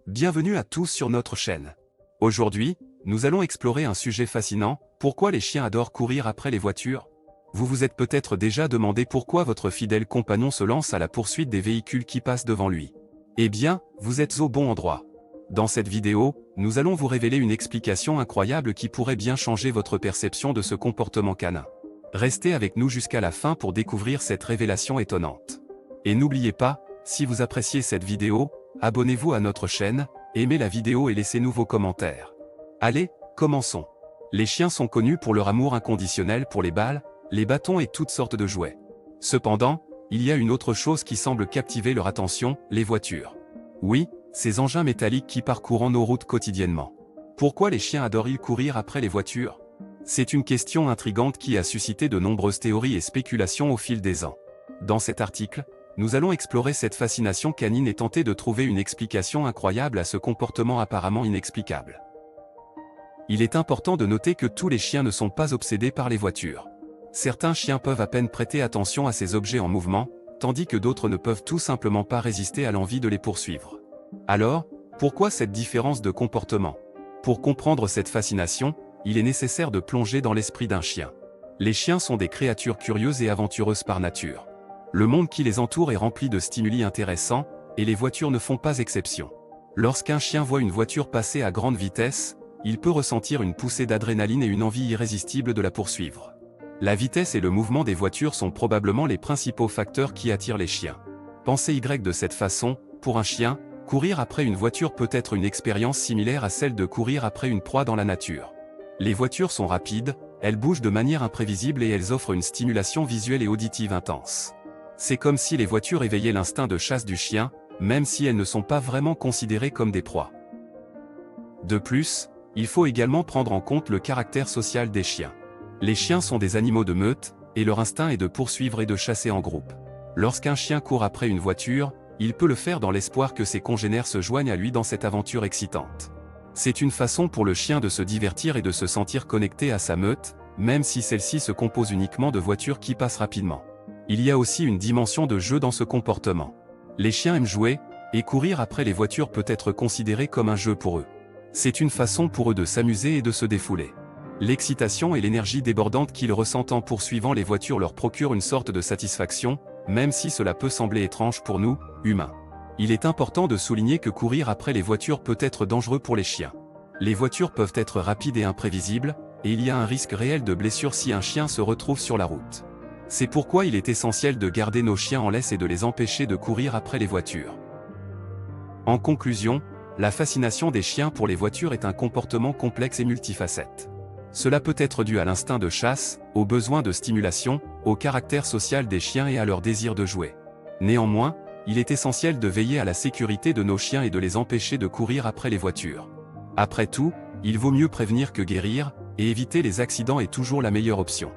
Bienvenue à tous sur notre chaîne. Aujourd'hui, nous allons explorer un sujet fascinant, pourquoi les chiens adorent courir après les voitures? Vous vous êtes peut-être déjà demandé pourquoi votre fidèle compagnon se lance à la poursuite des véhicules qui passent devant lui. Eh bien, vous êtes au bon endroit. Dans cette vidéo, nous allons vous révéler une explication incroyable qui pourrait bien changer votre perception de ce comportement canin. Restez avec nous jusqu'à la fin pour découvrir cette révélation étonnante. Et n'oubliez pas, si vous appréciez cette vidéo, abonnez-vous à notre chaîne, aimez la vidéo et laissez-nous vos commentaires. Allez, commençons. Les chiens sont connus pour leur amour inconditionnel pour les balles, les bâtons et toutes sortes de jouets. Cependant, il y a une autre chose qui semble captiver leur attention, les voitures. Oui, ces engins métalliques qui parcourent nos routes quotidiennement. Pourquoi les chiens adorent-ils courir après les voitures? C'est une question intrigante qui a suscité de nombreuses théories et spéculations au fil des ans. Dans cet article, nous allons explorer cette fascination canine et tenter de trouver une explication incroyable à ce comportement apparemment inexplicable. Il est important de noter que tous les chiens ne sont pas obsédés par les voitures. Certains chiens peuvent à peine prêter attention à ces objets en mouvement, tandis que d'autres ne peuvent tout simplement pas résister à l'envie de les poursuivre. Alors, pourquoi cette différence de comportement? Pour comprendre cette fascination, il est nécessaire de plonger dans l'esprit d'un chien. Les chiens sont des créatures curieuses et aventureuses par nature. Le monde qui les entoure est rempli de stimuli intéressants, et les voitures ne font pas exception. Lorsqu'un chien voit une voiture passer à grande vitesse, il peut ressentir une poussée d'adrénaline et une envie irrésistible de la poursuivre. La vitesse et le mouvement des voitures sont probablement les principaux facteurs qui attirent les chiens. Pensez de cette façon, pour un chien, courir après une voiture peut être une expérience similaire à celle de courir après une proie dans la nature. Les voitures sont rapides, elles bougent de manière imprévisible et elles offrent une stimulation visuelle et auditive intense. C'est comme si les voitures éveillaient l'instinct de chasse du chien, même si elles ne sont pas vraiment considérées comme des proies. De plus, il faut également prendre en compte le caractère social des chiens. Les chiens sont des animaux de meute, et leur instinct est de poursuivre et de chasser en groupe. Lorsqu'un chien court après une voiture, il peut le faire dans l'espoir que ses congénères se joignent à lui dans cette aventure excitante. C'est une façon pour le chien de se divertir et de se sentir connecté à sa meute, même si celle-ci se compose uniquement de voitures qui passent rapidement. Il y a aussi une dimension de jeu dans ce comportement. Les chiens aiment jouer, et courir après les voitures peut être considéré comme un jeu pour eux. C'est une façon pour eux de s'amuser et de se défouler. L'excitation et l'énergie débordante qu'ils ressentent en poursuivant les voitures leur procurent une sorte de satisfaction, même si cela peut sembler étrange pour nous, humains. Il est important de souligner que courir après les voitures peut être dangereux pour les chiens. Les voitures peuvent être rapides et imprévisibles, et il y a un risque réel de blessure si un chien se retrouve sur la route. C'est pourquoi il est essentiel de garder nos chiens en laisse et de les empêcher de courir après les voitures. En conclusion, la fascination des chiens pour les voitures est un comportement complexe et multifacette. Cela peut être dû à l'instinct de chasse, aux besoins de stimulation, au caractère social des chiens et à leur désir de jouer. Néanmoins, il est essentiel de veiller à la sécurité de nos chiens et de les empêcher de courir après les voitures. Après tout, il vaut mieux prévenir que guérir, et éviter les accidents est toujours la meilleure option.